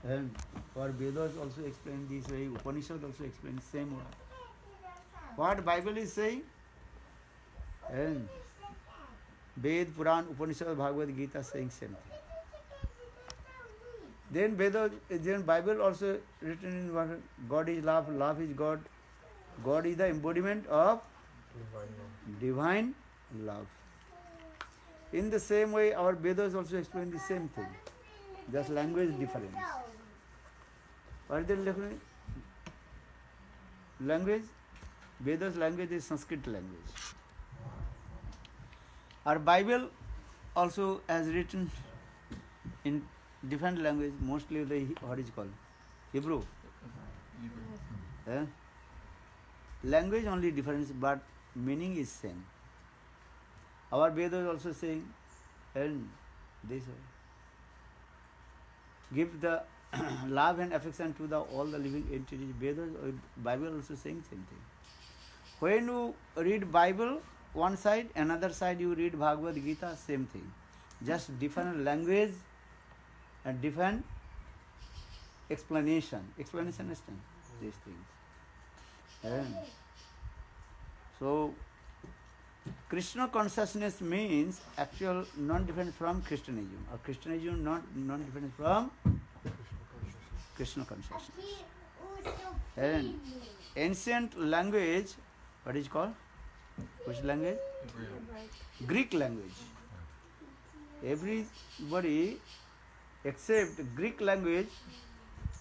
And our Vedas also explain this way, Upanishad also explain same way. What Bible is saying? And Ved, Puran, Upanishad, Bhagavad Gita saying same thing. Then then Bible also written in what? God is love, love is God. God is the embodiment of divine love. In the same way, our Vedas also explain the same thing. Just language difference. What is the difference? Language? Vedas language is Sanskrit language. Our Bible also has written in different language, mostly the what is called Hebrew. Eh? Language only difference, but meaning is same. Our Vedas also saying, and this way, give the love and affection to all the living entities. Vedas, Bible also saying same thing. When you read Bible, one side, another side you read Bhagavad Gita, same thing. Just different language and different explanation. Explanation, understand these things. And so, Krishna consciousness means actual non-different from Christianism, or Christianism non-different from Krishna consciousness. And ancient language, what is called? Which language? Greek language. Everybody except Greek language,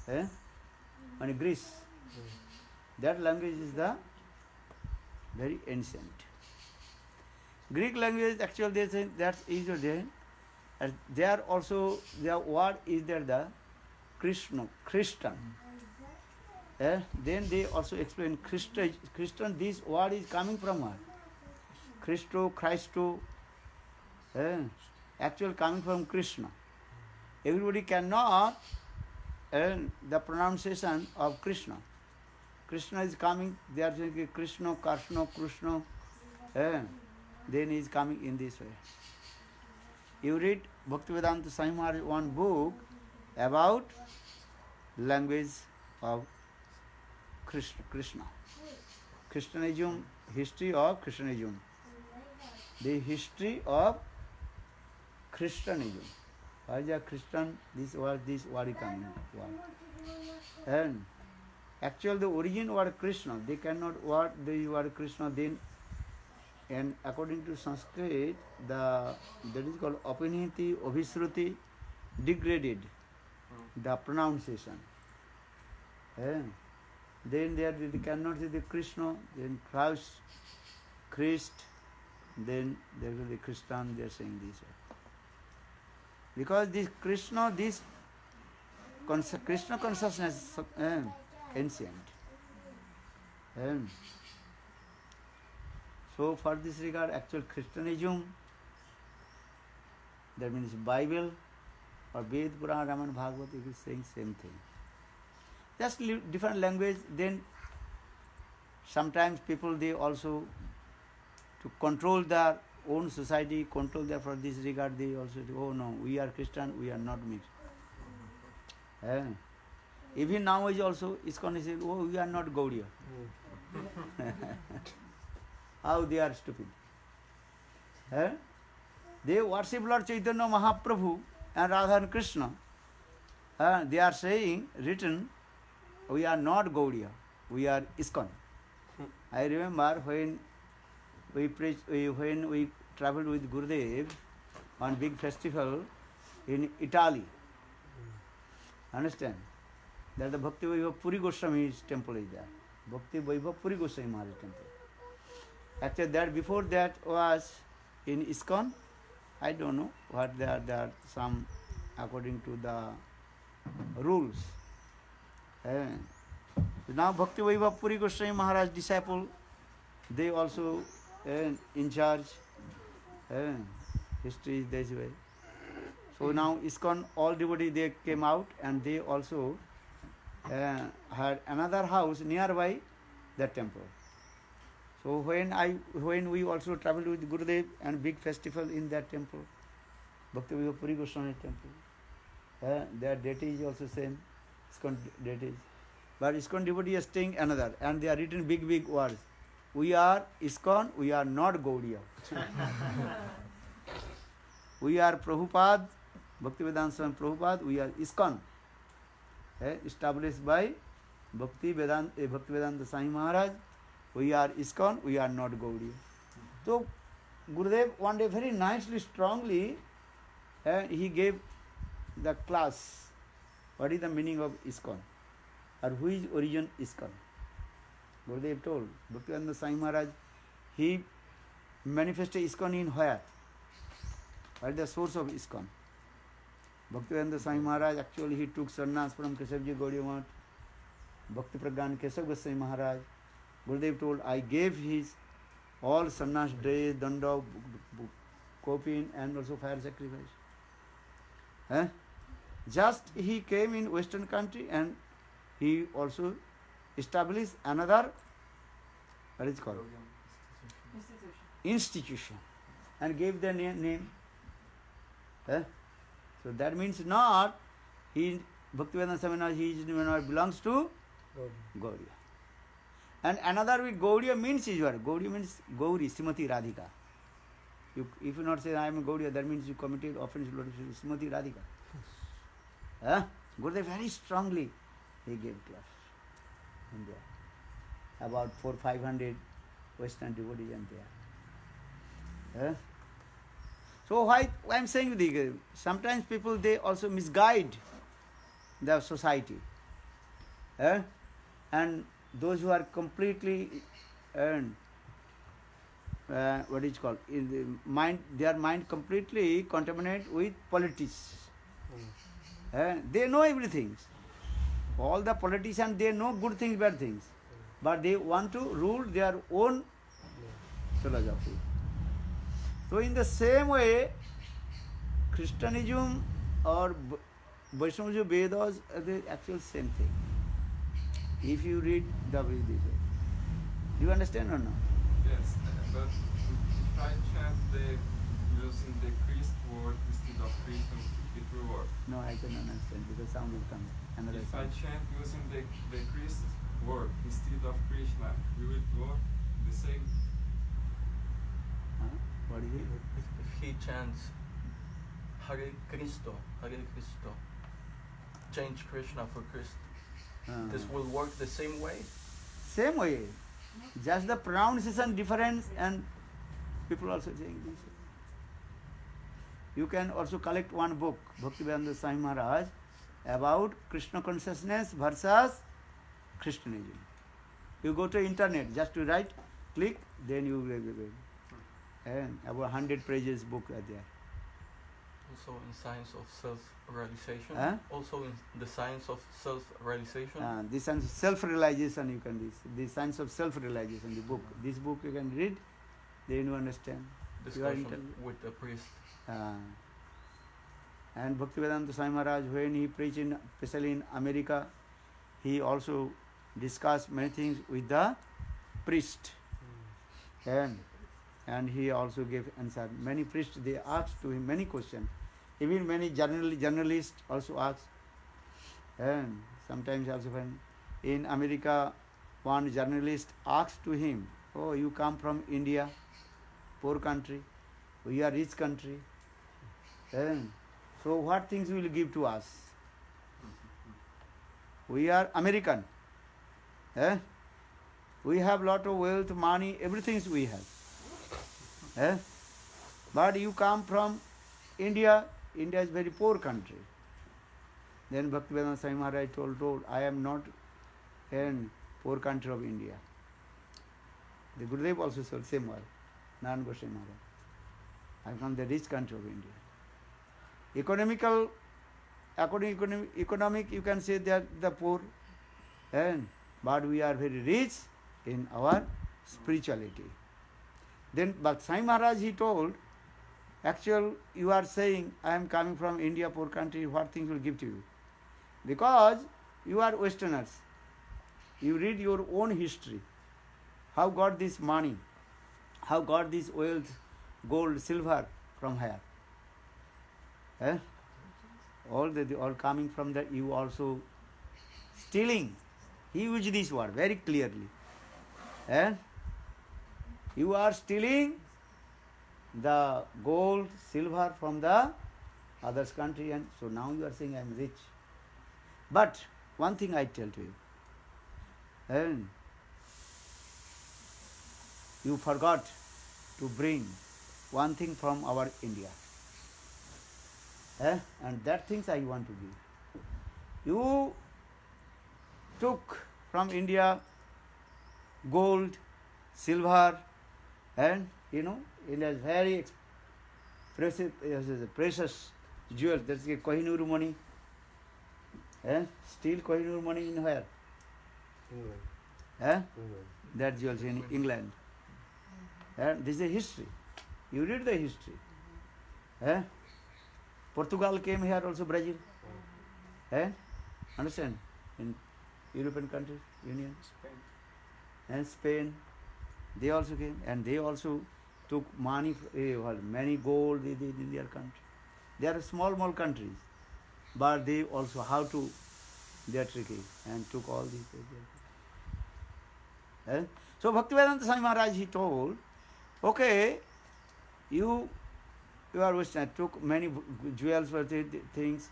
and Greece. That language is the very ancient. Greek language actually they say that is there. And there also their word is there the Christian. Then they also explain Christian. This word is coming from what? Christo. Actually coming from Krishna. Everybody cannot the pronunciation of Krishna. Krishna is coming. They are saying Krishna. Then he is coming in this way. You read Bhaktivedanta Swami Maharaj one book about language of Krishna. Christianism, history of Christianism. The history of Christianism. Why is a Christian? This word is coming. And actually the origin word Krishna. They cannot word the word Krishna then. And according to Sanskrit, that is called Apanihiti, Abhisruti, degraded the pronunciation. Then they cannot say the Krishna, then Christ, then there will be Christian, they are saying this way. Because this Krishna, Krishna consciousness is ancient. So for this regard, actual Christianism, that means Bible or Ved, Puran, Ramayana, Bhagavad, it is saying same thing. Just different language. Then sometimes people they also to control their own society, control their for this regard they also say, oh no, we are Christian, we are not mixed. Even now is also ISKCON says, oh we are not Gaudiya. How they are stupid. They worship Lord Chaitanya Mahaprabhu and Radha and Krishna. They are saying, written, we are not Gaudiya, we are ISKCON. I remember when we traveled with Gurudev on big festival in Italy. Understand? That the Bhakti Vaibhav Puri Goswami's temple is there. Bhakti Vaibhav Puri Goswami Maharaj temple. Actually, that before that was in ISKCON. I don't know what there are some according to the rules. Now Bhakti Vaibhav Puri Goswami Maharaj disciple, they also in charge. History is this way. So now ISKCON, all devotees they came out and they also had another house nearby that temple. So when we also traveled with Gurudev and big festival in that temple, Bhakti Vaibhav Puri Goswami temple, their deity is also same. ISKCON deities. But ISKCON devotee is saying another, and they are written big words. We are ISKCON, we are not Gaudiya. We are Prabhupada, Bhaktivedanta Swami Prabhupada, we are ISKCON, established by Bhaktivedanta Swami Maharaj. We are ISKCON, we are not Gaudiya. So Gurudev one day very nicely, strongly, he gave the class, what is the meaning of ISKCON, or who is origin ISKCON. Gurudev told, Bhaktivedanta Swami Maharaj, he manifested ISKCON in where? What is the source of ISKCON? Bhaktivedanta Swami Maharaj, actually he took sannyas from Keshavji Gaudiya Math, Bhakti Pragyan Keshav Goswami Maharaj. Gurudev told, I gave his all sannyas, dress, danda, coping, and also fire sacrifice. Just he came in Western country and he also established another, what is it called? Institution. And gave the name. So that means not he Bhaktivedanta Swami Maharaj, he belongs to Gaudiya. And another with Gaudiya means is what? Gaudiya means Gauri, Srimati Radhika. If you not say I am a Gaudiya, that means you committed offense to Srimati Radhika. Gurudev very strongly he gave class in there. About 400-500 Western devotees and there. So why I am saying sometimes people they also misguide the society. And those who are completely what is called in the mind, their mind completely contaminated with politics. They know everything. All the politicians, they know good things, bad things, but they want to rule their own philosophy. So in the same way, Christianism or Vaishnavism, Vedas are the actual same thing. If you read the Vedas, do you understand or not? Yes, but if I chant using the Christ word instead of Krishna, it will work. No, I can understand because sound will come. Another If sound. I chant using the Christ word instead of Krishna, will it work the same? What is it? If he chants Hare Cristo, change Krishna for Christ, this will work the same way? Same way. Just the pronunciation difference, and people also saying this. You can also collect one book, Bhaktivedanta Swami Maharaj, about Krishna consciousness versus Christianism. You go to internet, just to write, click, then you will. And about 100 pages book are there. Also in science of self-realization. Also in the science of self-realization. This science of self-realization you can read. The science of self-realization, the book. This book you can read, then you understand. Discussion with the priest. And Bhaktivedanta Swami Maharaj, when he preached especially in America, he also discussed many things with the priest. And he also gave answer. Many priests, they asked to him many questions. Even many journalists also asked. And sometimes also when in America, one journalist asked to him, oh, you come from India, poor country, we are rich country. So what things will you give to us? We are American. We have lot of wealth, money, everything we have. But you come from India. India is very poor country. Then Bhaktivedanta Swami Maharaj told, I am not in poor country of India. The Gurudev also said same word, Narayana Goswami Maharaj. I am from the rich country of India. Economic, you can say they are the poor, but we are very rich in our spirituality. Then Bhakti Swami Maharaj, he told, actual, you are saying, I am coming from India, poor country, what things will give to you? Because you are Westerners. You read your own history. How got this money? How got this wealth, gold, silver, from where? All coming from that, you also Stealing. He used this word very clearly. And you are stealing the gold, silver from the other's country, and so now you are saying I am rich. But one thing I tell to you, and you forgot to bring one thing from our India. And that things I want to give. You took from India gold, silver, and it is very precious jewel. That's a Kohinoor money. Still Kohinoor money in where? England. That jewels in England. This is a history. You read the history. Portugal came here, also Brazil. Understand? In European countries, Union. Spain. And Spain, they also came, and they also took money, many gold in their country. They are small countries, but they also how to they are tricky and took all these. So Bhaktivedanta Swami Maharaj, he told, okay, you are Western, took many jewels, things,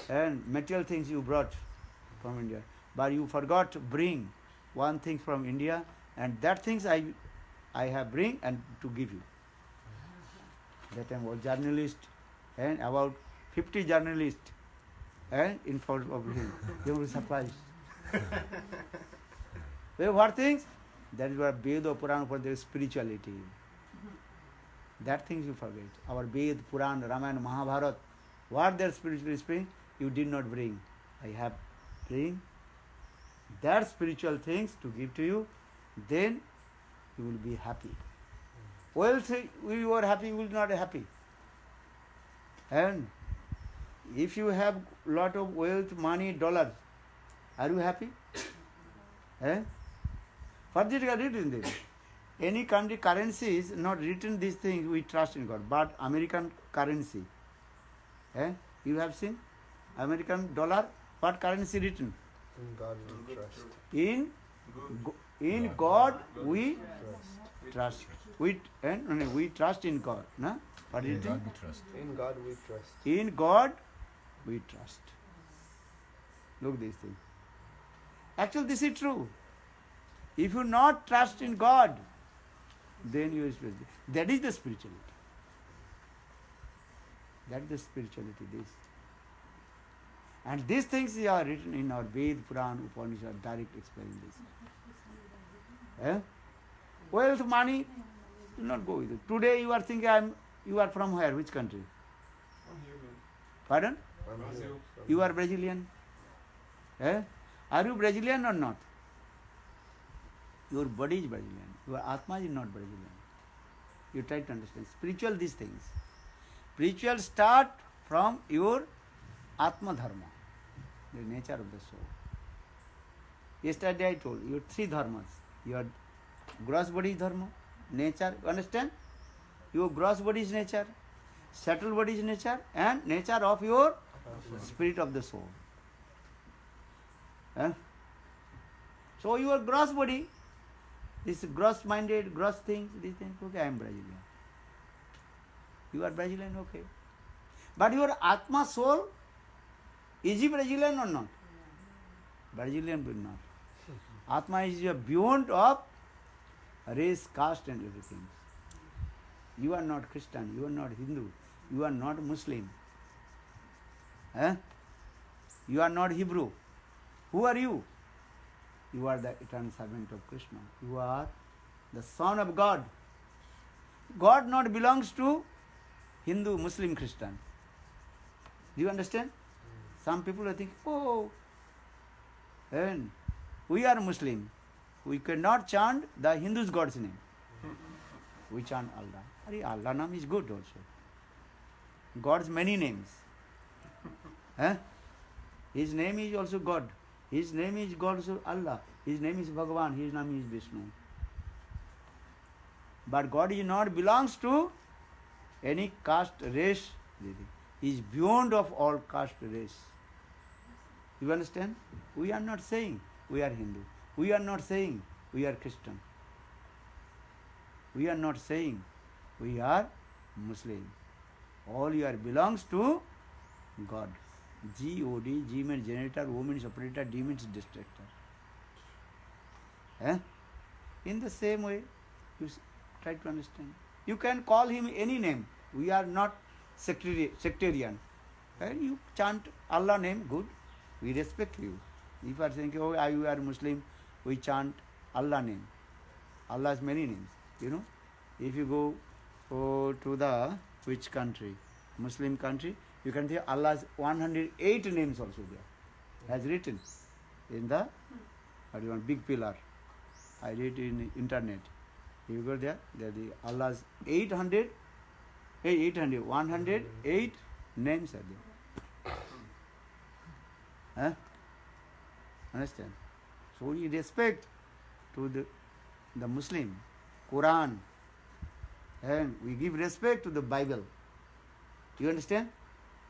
and material things you brought from India, but you forgot to bring one thing from India, and that things I have bring and to give you. That time was journalist, and about 50 journalists, and in front of him, they were surprised. What things? That is what Veda Purana for their spirituality. That things you forget. Our Veda, Purana, Ramayana, Mahabharata, what their spiritual spring, you did not bring. I have bring that spiritual things to give to you, then you will be happy. Well, say you are happy, you will not be happy. And if you have lot of wealth, money, dollars, are you happy? For this written this. Any country currency is not written these things, we trust in God. But American currency, you have seen? American dollar, what currency written? In God we trust. In God we trust. We trust in God. No? What is it? In God we trust. In God we trust. Look this thing. Actually, this is true. If you not trust in God, then you is spiritual. That is the spirituality. That is the spirituality. This. And these things are written in our Veda, Purana, Upanishad, direct explaining this. Wealth, money, do not go with it. Today you are thinking you are from where? Which country? From here, man. Pardon? Brazil. You are Brazilian. Are you Brazilian or not? Your body is Brazilian. Your Atma is not Brazilian. You try to understand. Spiritual, these things. Spiritual start from your Atma Dharma, the nature of the soul. Yesterday I told you 3 dharmas. Your gross body dharma, nature, you understand? Your gross body is nature, subtle body is nature, and nature of your spirit of the soul. So your gross body, this gross minded, gross things, these things, okay, I am Brazilian. You are Brazilian, okay. But your Atma soul, is he Brazilian or not? Brazilian will not. Atma is beyond of race, caste and everything. You are not Christian, you are not Hindu, you are not Muslim. You are not Hebrew. Who are you? You are the eternal servant of Krishna. You are the son of God. God not belongs to Hindu, Muslim, Christian. Do you understand? Some people think, oh, and we are Muslim. We cannot chant the Hindu's God's name. We chant Allah. Allah name is good also. God's many names. His name is also God. His name is God, also Allah. His name is Bhagavan. His name is Vishnu. But God is not belongs to any caste, race. He is beyond of all caste, race. You understand? We are not saying we are Hindu. We are not saying we are Christian. We are not saying we are Muslim. All you are belongs to God. G-O-D, G means generator, O means operator, D means distractor. In the same way, you try to understand. You can call him any name. We are not sectarian. You chant Allah name, good. We respect you. If you are saying, oh, you are Muslim, we chant Allah name. Allah has many names. You know, if you go to the which country, Muslim country, you can see Allah's 108 names also there, as written in the big pillar. I read in internet. If you go there, the Allah's 108 names are there. Understand? So we respect to the Muslim, Quran, and we give respect to the Bible. You understand?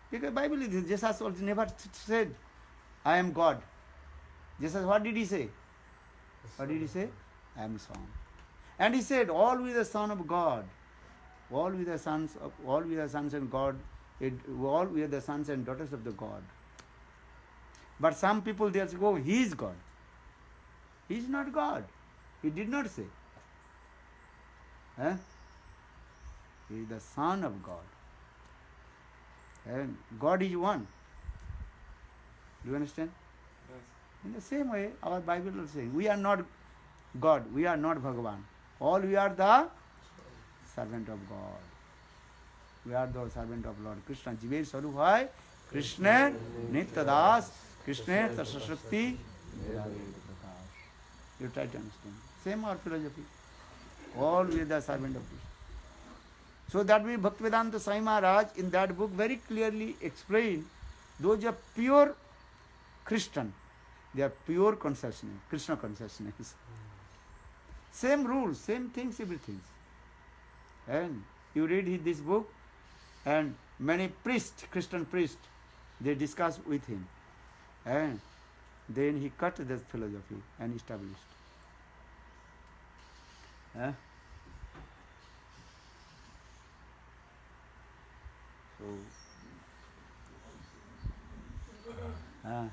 Because Bible is, Jesus also never said, I am God. Jesus, what did he say? What did he say? I am Son. And he said, all with the Son of God. All with the sons and God, all we are the sons and daughters of the God. But some people they say, oh, he is God. He is not God. He did not say. He is the Son of God. And God is one. Do you understand? Yes. In the same way, our Bible is saying, we are not God, we are not Bhagavan. All we are the servant of God. We are the servant of Lord Krishna. Jive Sarup hai, Krishna Nitya Das, Krishna Tasashakti. You try to understand. Same our philosophy. All we are the servant of Krishna. So that way Bhaktivedanta Swami Maharaj in that book very clearly explained, those are pure Christian. They are pure consciousness, Krishna consciousness. Same rules, same things, everything. And you read this book, and many priests, Christian priests, they discuss with him. And then he cut this philosophy and established. So, I want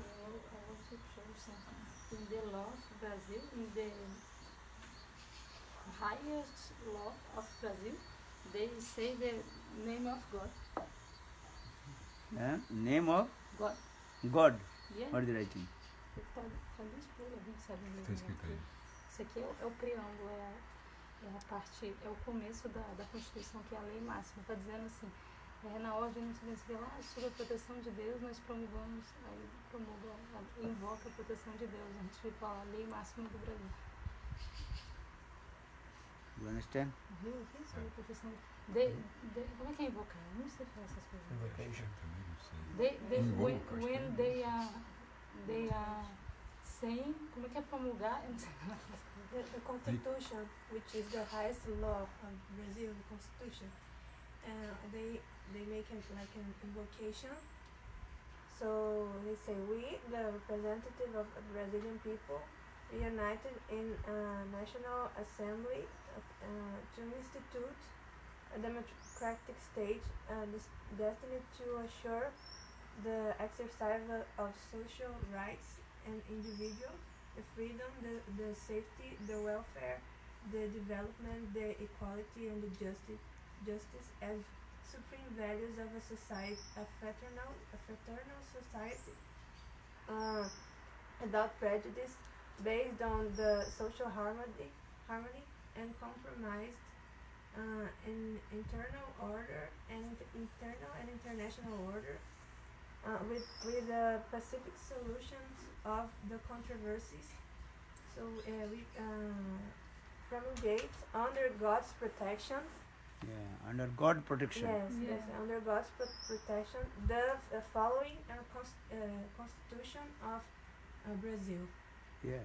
to show something. In the law of Brazil, in the highest law of Brazil, they say the name of God. name of God. God. Yeah. What is the writing? Tá escuro, a gente sabe mesmo. Tá escrito aí. Isso aqui é o preâmbulo, é a parte, é o começo da Constituição, que é a lei máxima. Está dizendo assim, na ordem não se vê lá, sob a proteção de Deus, nós promulgamos, aí promulga, invoca a proteção de Deus. A gente fala a lei máxima do Brasil. You understand? Viu aqui? Sob a proteção como é que é invocar? Eu não sei falar essas coisas. Invocation. Também não sei. When they are saying, como é que é promulgar? Eu não sei falar essas coisas. The Constitution, which is the highest law of Brazil, the Constitution, they make it like an invocation. So they say, we, the representative of the Brazilian people, united in a National Assembly to institute a democratic state destined to assure the exercise of social rights and individual, the freedom, the safety, the welfare, the development, the equality, and the justice as supreme values of a society, a fraternal society, without prejudice, based on the social harmony and compromised in internal order and international order, with pacific solutions of the controversies. So we promulgate under God's protection. Yeah, under God protection. Yes, under God's protection, the following Constitution of Brazil. Yeah.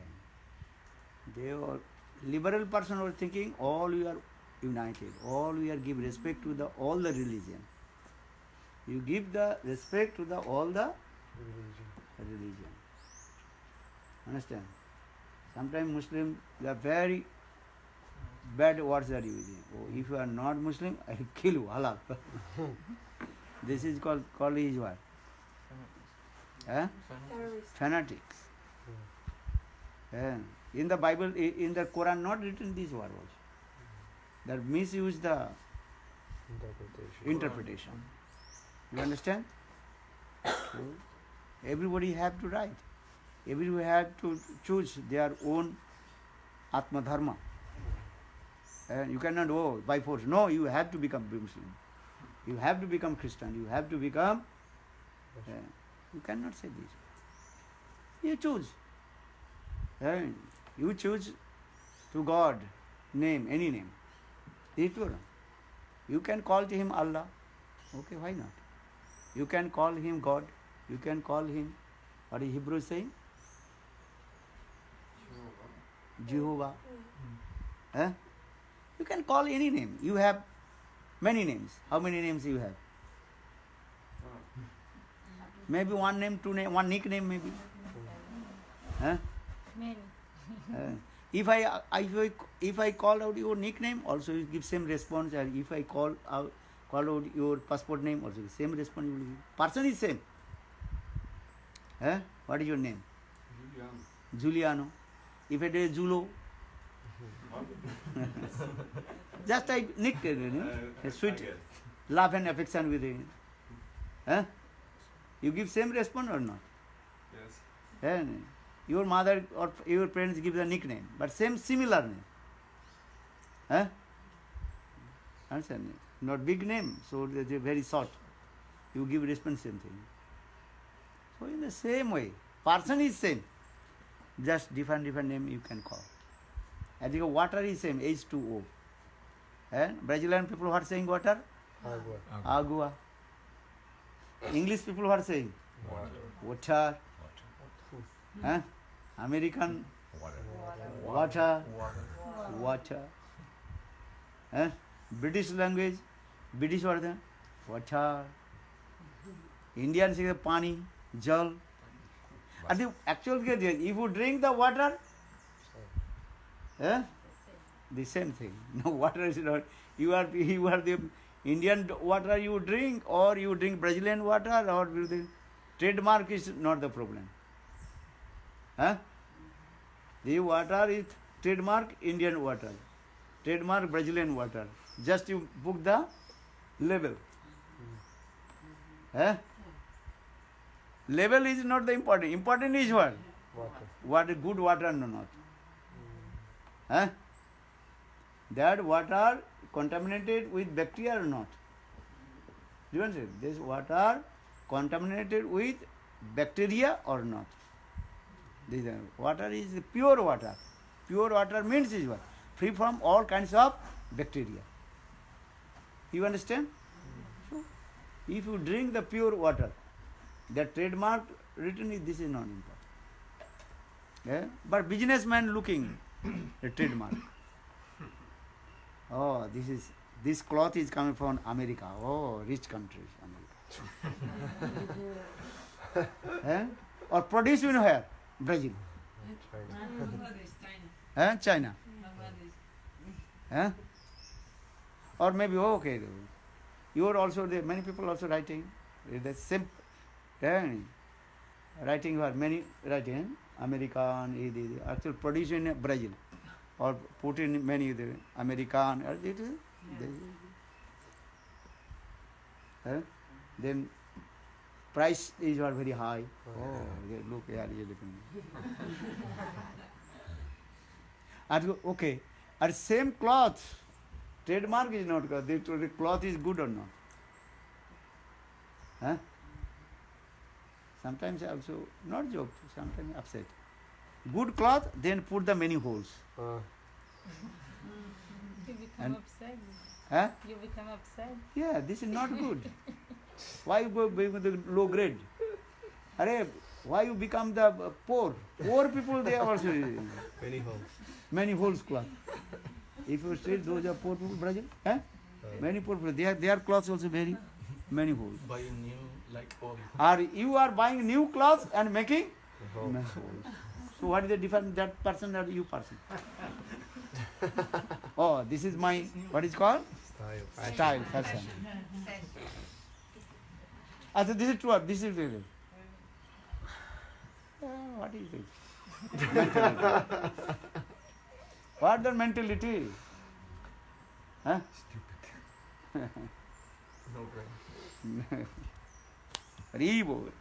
They all liberal person were thinking all we are united, all we are give respect to all the religion. You give the respect to all the religion. Understand? Sometimes Muslim, they are very bad words are using. Oh, if you are not Muslim, I will kill you, halal. This is called is what? Terrorists. Fanatics. In the Bible, in the Quran, not written this word also. That misuse the interpretation. You understand? So, everybody have to write. Everybody have to choose their own Atma Dharma. And you cannot go by force. No, you have to become Muslim. You have to become Christian. You have to become. You cannot say this. You choose. And you choose to God name, any name. You can call to him Allah. Okay, why not? You can call him God. You can call him, what is Hebrew saying? Jehovah. You can call any name. You have many names. How many names you have? Maybe one name, two name, one nickname maybe. Many. If I call out your nickname, also you give same response. And if I call out your passport name, also same response you will give. Person is same. What is your name? Giuliano. If it is Julo, just I nickname, sweet love and affection with it. You give same response or not? Yes. Your mother or your parents give the nickname, but similar name. Understand? Not big name, so they are very short. You give response same thing. So in the same way, person is same, just different name you can call. I think water is same, H2O. Brazilian people who are saying water? Agua. English people who are saying? Water. American? Water. British language? British word? Water. Indian say pani, jal. And the actual case, if you drink the water, the same thing. No, water is not. You are the Indian water you drink, or you drink Brazilian water, or you drink, trademark is not the problem. The water is trademark Indian water, trademark Brazilian water. Just you book the label. Label is not the important. Important is what? What is good water or not? That water contaminated with bacteria or not? Do you understand? This water contaminated with bacteria or not? This water is pure water. Pure water means is what? Free from all kinds of bacteria. You understand? So, if you drink the pure water, the trademark written is this is not important. But businessman looking a trademark. Oh, this cloth is coming from America. Oh, rich countries, America. Or produced in where? Brazil. China. Or maybe okay. You are also there. Many people also writing the same. Writing for many writing American, actually produced in Brazil, or put in many American. Then price is very high. Oh, look, yeah, okay. And same cloth, trademark is not good. The cloth is good or not? Sometimes also, not joke, sometimes upset. Good cloth, then put the many holes. You become upset. You become upset. Yeah, this is not good. Why you go with the low grade? Why you become the poor? Poor people, they are also many holes cloth. If you see those are poor people, Brazil, many poor people, their clothes also very many holes. Buying new, like all. Or you are buying new clothes and making many holes. So what is the difference, that person or you person? Oh, this is my, what is called? Style, fashion. So this is true, this is real. What is it? Mentality. What the mentality? Huh? Stupid. No brain. Rebo.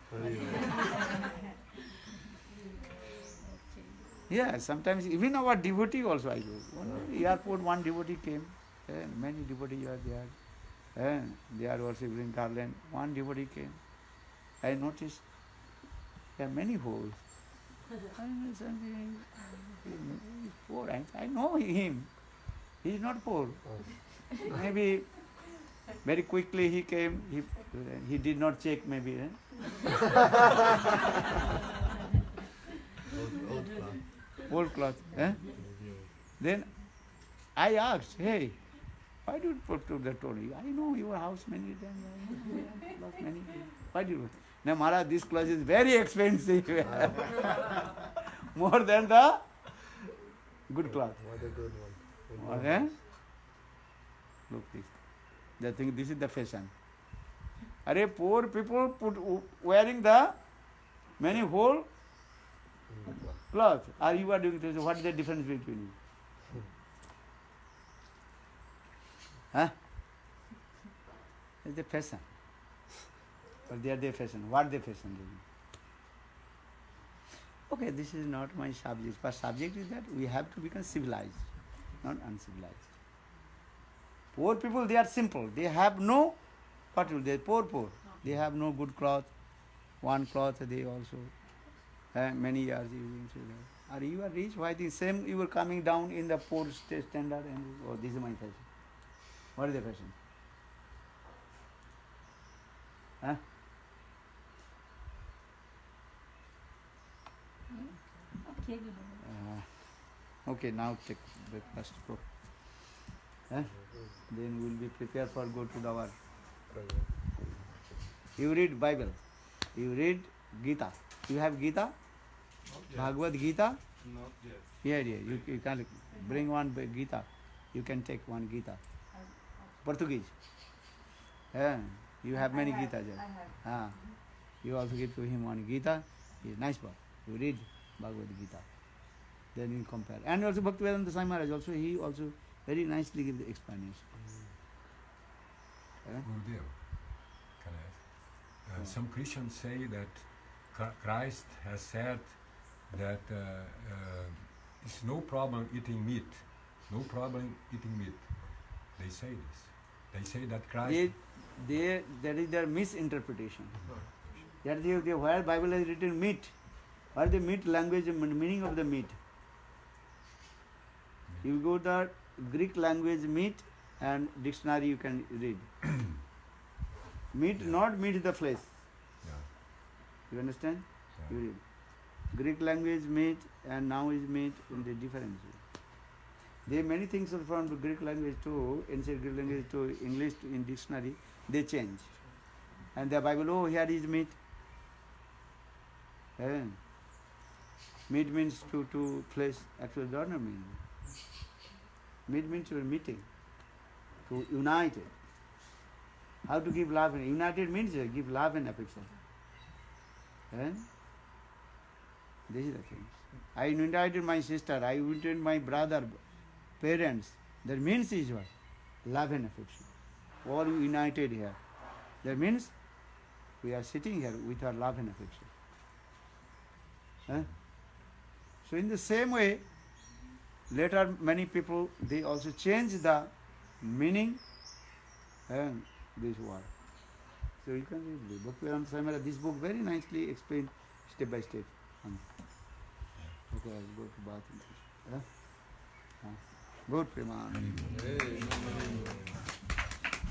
Yeah, sometimes even our devotee also I go. One airport, one devotee came, and many devotees are there. And they are worshipping garland. One devotee came. I noticed there are many holes. And something, he's poor. I know him. He is not poor. Maybe very quickly he came. He did not check maybe. Old cloth. Then I asked, hey, why do you put to the trolley? I know your house many times. Why do you? Now, Maharaj, this cloth is very expensive. More than the good cloth. What a good one. Okay? Look this. They think this is the fashion. Are poor people wearing the many whole cloth. Or you are doing this. What is the difference between you? Huh? It's the fashion. But they are their fashion. What they fashion doing? Okay, this is not my subject. But subject is that we have to become civilized, not uncivilized. Poor people, they are simple. They have no, what will they? Poor. They have no good cloth. One cloth they also. Many years using. Are you are rich? Why the same you were coming down in the poor standard and oh, this is my fashion. What is the fashion? Huh? Okay, now take breakfast. Go. Then we will be prepared for go to our. You read Bible. You read Gita. You have Gita? Bhagavad Gita? Not yet. Yeah. You can bring one Gita. You can take one Gita. Portuguese. Yeah. You have many Gita. I have. You also give to him one Gita. He's nice book. You read Bhagavad Gita. Then you compare. And also Bhaktivedanta Swami Maharaj also, he also very nicely gives the explanation. Gurudev, can I ask? Some Christians say that Christ has said that it's no problem eating meat. No problem eating meat. They say this. They say that Christ... That is their misinterpretation. That is where Bible has written meat. What is the meat language, meaning of the meat? You go to the Greek language meat and dictionary you can read. Meat, not meat the flesh. Yeah. You understand? Yeah. You read. Greek language meat and now is meat in the difference. There are many things from the Greek language to ancient Greek language to English to in dictionary, they change. And the Bible, oh, here is meat. Meat means to flesh, actually does not mean. Meat means to meeting, to unite. How to give love? United means give love and affection. This is the thing. I united my sister, I united my brother, parents. That means is what? Love and affection. All united here. That means we are sitting here with our love and affection. So in the same way, later many people, they also change the meaning and this word. So you can read the Bhaktivedanta Swami Maharaj, this book very nicely explained step by step. Okay, I'll go to bathroom. Good, Preman.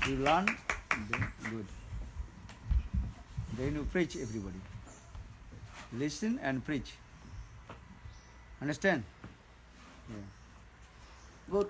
You learn, good. Then you preach everybody. Listen and preach. Understand? Yeah. Good.